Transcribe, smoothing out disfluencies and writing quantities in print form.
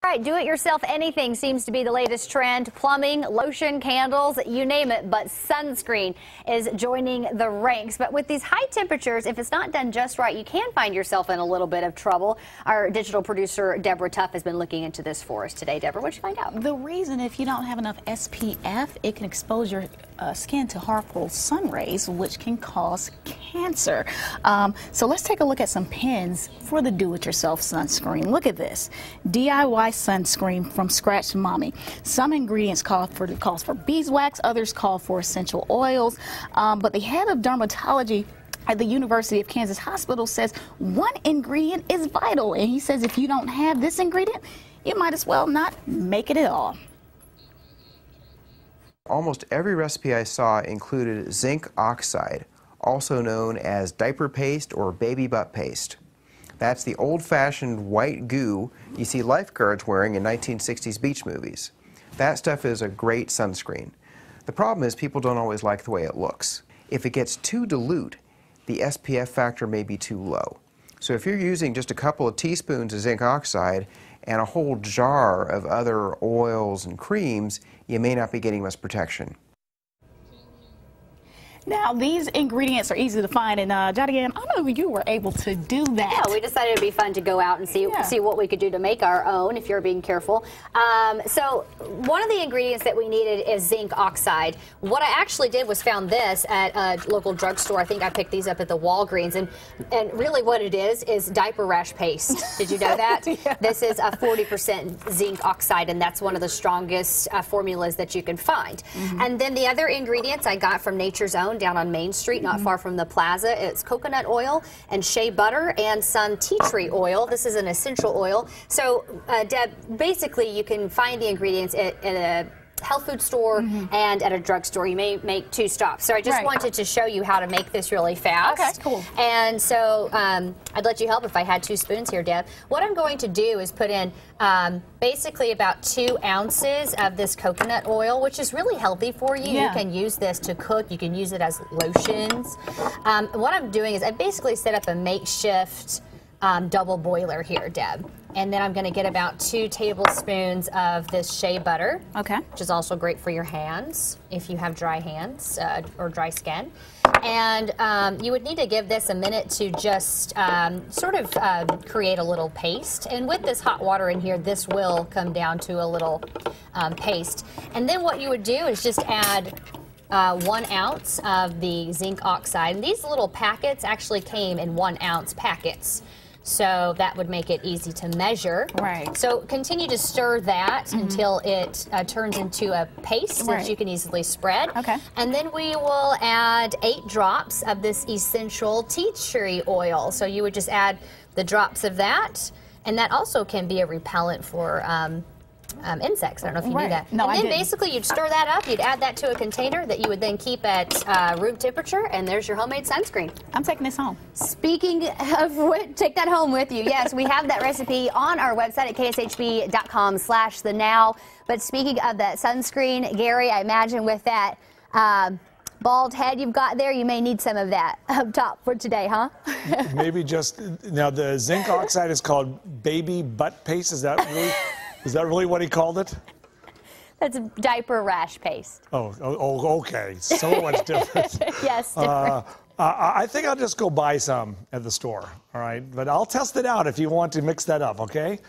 All right, do-it-yourself anything seems to be the latest trend. Plumbing, lotion, candles, you name it, but sunscreen is joining the ranks. But with these high temperatures, if it's not done just right, you can find yourself in a little bit of trouble. Our digital producer, Deborah Tuff, has been looking into this for us today. Deborah, what'd you find out? The reason, if you don't have enough SPF, it can expose your skin to harmful sun rays, which can cause cancer. So let's take a look at some pins for the do-it-yourself sunscreen. Look at this. DIY sunscreen from scratch mommy. Some ingredients calls for beeswax, others call for essential oils, but the head of dermatology at the University of Kansas Hospital says one ingredient is vital, and he says if you don't have this ingredient, you might as well not make it at all. Almost every recipe I saw included zinc oxide, also known as diaper paste or baby butt paste. That's the old-fashioned white goo you see lifeguards wearing in 1960s beach movies. That stuff is a great sunscreen. The problem is people don't always like the way it looks. If it gets too dilute, the SPF factor may be too low. So if you're using just a couple of teaspoons of zinc oxide and a whole jar of other oils and creams, you may not be getting much protection. Now, these ingredients are easy to find, and Johnny Ann, I know you were able to do that. Yeah, we decided it'd be fun to go out and see what we could do to make our own if you're being careful. So one of the ingredients that we needed is zinc oxide. What I actually did was found this at a local drugstore. I think I picked these up at the Walgreens, and really what it is diaper rash paste. Did you know that? Yeah. This is a 40% zinc oxide, and that's one of the strongest formulas that you can find. And then the other ingredients I got from Nature's Own down on Main Street, not far from the plaza. It's coconut oil and shea butter and some tea tree oil. This is an essential oil. So, Deb, basically you can find the ingredients at a health food store and at a drugstore. You may make two stops. So I just wanted to show you how to make this really fast. Okay, cool. And so I'd let you help if I had 2 spoons here, Deb. What I'm going to do is put in basically about 2 ounces of this coconut oil, which is really healthy for you. Yeah. You can use this to cook. You can use it as lotions. What I'm doing is I basically set up a makeshift double boiler here, Deb. And then I'm going to get about 2 tablespoons of this shea butter, which is also great for your hands if you have dry hands or dry skin. And you would need to give this a minute to just sort of create a little paste. And with this hot water in here, this will come down to a little paste. And then what you would do is just add 1 ounce of the zinc oxide. And these little packets actually came in 1 ounce packets. So that would make it easy to measure. Right. So continue to stir that until it turns into a paste that you can easily spread. Okay. And then we will add 8 drops of this essential tea tree oil. So you would just add the drops of that, and that also can be a repellent for insects. I don't know if you knew that. No, and then I didn't. Basically you'd stir that up, you'd add that to a container that you would then keep at room temperature, and there's your homemade sunscreen. I'm taking this home. Speaking of what, take that home with you. Yes, we have that recipe on our website at kshb.com/thenow. But speaking of that sunscreen, Gary, I imagine with that bald head you've got there, you may need some of that up top for today, huh? Maybe just, now the zinc oxide is called baby butt paste. Is that really what he called it? That's diaper rash paste. Oh, okay. So much different. Yes, different. I think I'll just go buy some at the store, all right? But I'll test it out if you want to mix that up, okay?